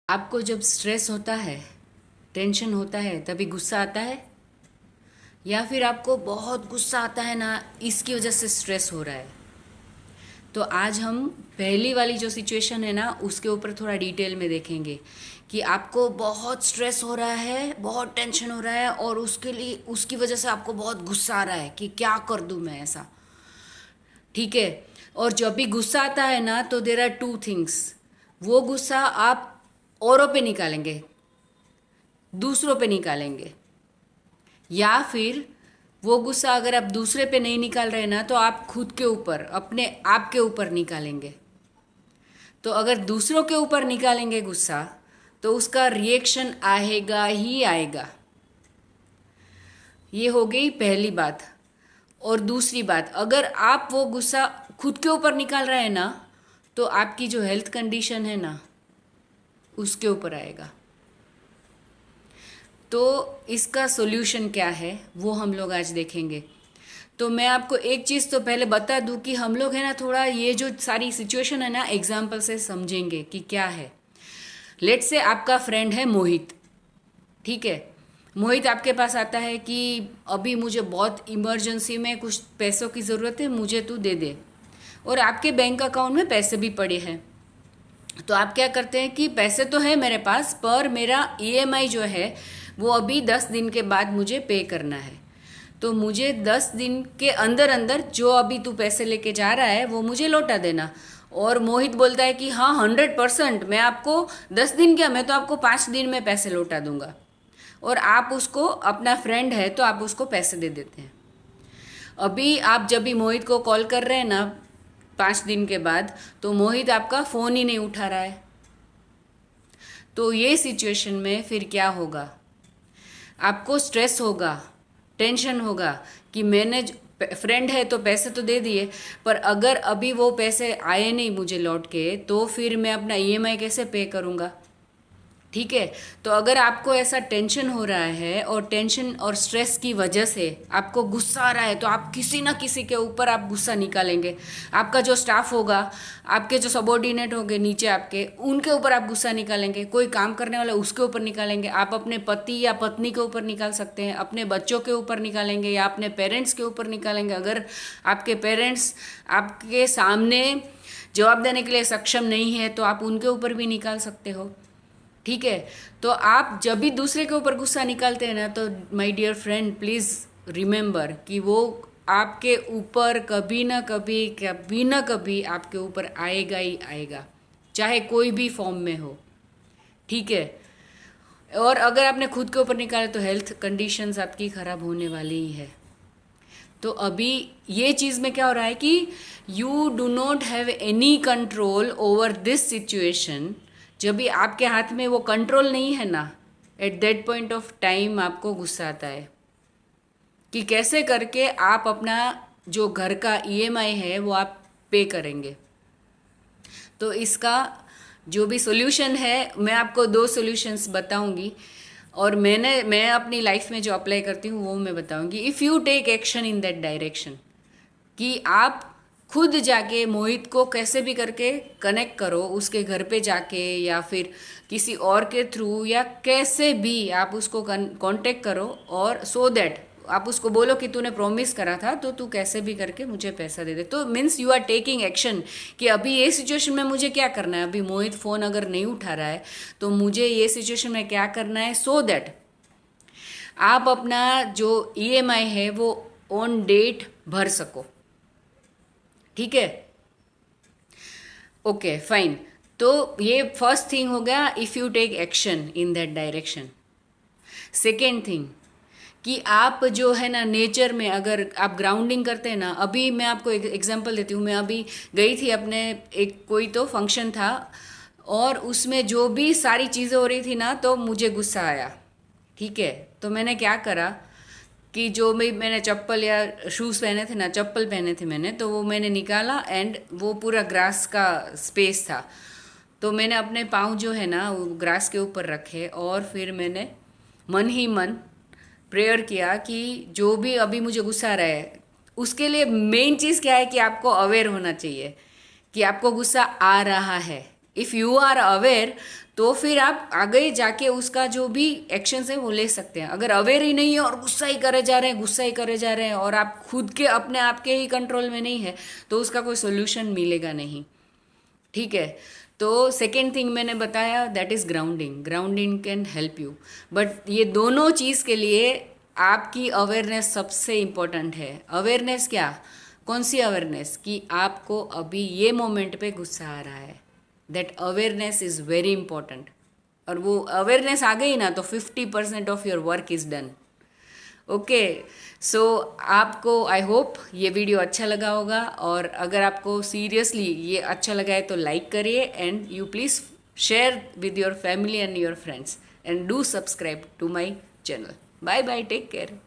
आपको जब स्ट्रेस होता है, टेंशन होता है, तभी गुस्सा आता है? या फिर आपको बहुत गुस्सा आता है ना, इसकी वजह से स्ट्रेस हो रहा है? तो आज हम पहली वाली जो सिचुएशन है ना, उसके ऊपर थोड़ा डिटेल में देखेंगे कि आपको बहुत स्ट्रेस हो रहा है, बहुत टेंशन हो रहा है और उसके लिए उसकी वजह से आपको बहुत गुस्सा आ रहा है कि क्या कर दूं मैं ऐसा। ठीक है। और जब भी गुस्सा आता है ना, तो देर आर टू थिंग्स। वो गुस्सा आप औरों पे निकालेंगे, दूसरों पे निकालेंगे, या फिर वो गुस्सा अगर आप दूसरे पे नहीं निकाल रहे ना, तो आप खुद के ऊपर, अपने आप के ऊपर निकालेंगे। तो अगर दूसरों के ऊपर निकालेंगे गुस्सा, तो उसका रिएक्शन आएगा ही आएगा। ये हो गई पहली बात। और दूसरी बात, अगर आप वो गुस्सा खुद के ऊपर निकाल रहे हैं ना, तो आपकी जो हेल्थ कंडीशन है ना, उसके ऊपर आएगा। तो इसका सॉल्यूशन क्या है वो हम लोग आज देखेंगे। तो मैं आपको एक चीज़ तो पहले बता दूं कि हम लोग है ना, थोड़ा ये जो सारी सिचुएशन है ना, एग्जाम्पल से समझेंगे कि क्या है। लेट से आपका फ्रेंड है मोहित। ठीक है। मोहित आपके पास आता है कि अभी मुझे बहुत इमरजेंसी में कुछ पैसों की ज़रूरत है, मुझे तू दे दे। और आपके बैंक अकाउंट में पैसे भी पड़े हैं। तो आप क्या करते हैं कि पैसे तो है मेरे पास, पर मेरा ईएमआई जो है वो अभी 10 दिन के बाद मुझे पे करना है। तो मुझे 10 दिन के अंदर अंदर जो अभी तू पैसे लेके जा रहा है वो मुझे लौटा देना। और मोहित बोलता है कि हाँ, 100% मैं आपको 10 दिन क्या, मैं तो आपको 5 दिन में पैसे लौटा दूंगा। और आप उसको, अपना फ्रेंड है तो आप उसको पैसे दे देते हैं। अभी आप जब भी मोहित को कॉल कर रहे हैं ना 5 दिन के बाद, तो मोहित आपका फ़ोन ही नहीं उठा रहा है। तो ये सिचुएशन में फिर क्या होगा? आपको स्ट्रेस होगा, टेंशन होगा कि मैंने फ्रेंड है तो पैसे तो दे दिए, पर अगर अभी वो पैसे आए नहीं मुझे लौट के, तो फिर मैं अपना ईएमआई कैसे पे करूँगा? ठीक है। तो अगर आपको ऐसा टेंशन हो रहा है और टेंशन और स्ट्रेस की वजह से आपको गुस्सा आ रहा है, तो आप किसी ना किसी के ऊपर आप गुस्सा निकालेंगे। आपका जो स्टाफ होगा, आपके जो सबॉर्डिनेट होंगे नीचे आपके, उनके ऊपर आप गुस्सा निकालेंगे। कोई काम करने वाला उसके ऊपर निकालेंगे। आप अपने पति या पत्नी के ऊपर निकाल सकते हैं, अपने बच्चों के ऊपर निकालेंगे, या अपने पेरेंट्स के ऊपर निकालेंगे। अगर आपके पेरेंट्स आपके सामने जवाब देने के लिए सक्षम नहीं है, तो आप उनके ऊपर भी निकाल सकते हो। ठीक है। तो आप जब भी दूसरे के ऊपर गुस्सा निकालते हैं ना, तो my dear friend, please remember कि वो आपके ऊपर कभी ना कभी आपके ऊपर आएगा ही आएगा, चाहे कोई भी फॉर्म में हो। ठीक है। और अगर आपने खुद के ऊपर निकाला, तो हेल्थ कंडीशंस आपकी ख़राब होने वाली ही है। तो अभी ये चीज़ में क्या हो रहा है कि you do not have any control over this situation. जब भी आपके हाथ में वो कंट्रोल नहीं है ना, at that point of time आपको गुस्सा आता है कि कैसे करके आप अपना जो घर का ईएमआई है वो आप पे करेंगे। तो इसका जो भी सोल्यूशन है, मैं आपको 2 सॉल्यूशंस बताऊंगी। और मैं अपनी लाइफ में जो अप्लाई करती हूँ वो मैं बताऊंगी। If you take action in that direction, कि आप खुद जाके मोहित को कैसे भी करके कनेक्ट करो, उसके घर पे जाके या फिर किसी और के थ्रू, या कैसे भी आप उसको कांटेक्ट करो, और सो दैट आप उसको बोलो कि तूने प्रॉमिस करा था, तो तू कैसे भी करके मुझे पैसा दे दे। तो means you are taking action कि अभी ये सिचुएशन में मुझे क्या करना है। अभी मोहित फ़ोन अगर नहीं उठा रहा है, तो मुझे ये सिचुएशन में क्या करना है, सो दैट आप अपना जो ईएमआई है वो ऑन डेट भर सको। ठीक है। Okay fine. तो ये फर्स्ट थिंग हो गया, if you take action in that direction. Second thing, कि आप जो है ना नेचर में अगर आप ग्राउंडिंग करते हैं ना, अभी मैं आपको एक एग्जांपल देती हूँ। मैं अभी गई थी अपने, एक कोई तो फंक्शन था, और उसमें जो भी सारी चीज़ें हो रही थी ना, तो मुझे गुस्सा आया। ठीक है। तो मैंने क्या करा कि जो भी मैंने चप्पल या शूज़ पहने थे ना, चप्पल पहने थे मैंने, तो वो मैंने निकाला, एंड वो पूरा ग्रास का स्पेस था। तो मैंने अपने पाँव जो है ना वो ग्रास के ऊपर रखे, और फिर मैंने मन ही मन प्रेयर किया कि जो भी अभी मुझे गुस्सा आ रहा है, उसके लिए मेन चीज़ क्या है कि आपको अवेयर होना चाहिए कि आपको गुस्सा आ रहा है। इफ़ यू आर अवेयर, तो फिर आप आगे जाके उसका जो भी एक्शंस है वो ले सकते हैं। अगर अवेयर ही नहीं है और गुस्सा ही करे जा रहे हैं, गुस्सा ही करे जा रहे हैं, और आप खुद के अपने आप के ही कंट्रोल में नहीं है, तो उसका कोई सोल्यूशन मिलेगा नहीं। ठीक है। तो सेकेंड थिंग मैंने बताया, that is grounding. Grounding can help you, but ये दोनों चीज़ के लिए आपकी अवेयरनेस सबसे इम्पोर्टेंट है। अवेयरनेस क्या, कौन सी अवेयरनेस, कि आपको अभी ये मोमेंट पे गुस्सा आ रहा है, that awareness is very important. और वो अवेयरनेस आ गई ना, तो 50% of your work is done. Okay. So आपको, आई होप ये वीडियो अच्छा लगा होगा, और अगर आपको सीरियसली ये अच्छा लगा है तो लाइक करिए, and you please share with your family and your friends, and do subscribe to my channel. Bye bye, take care.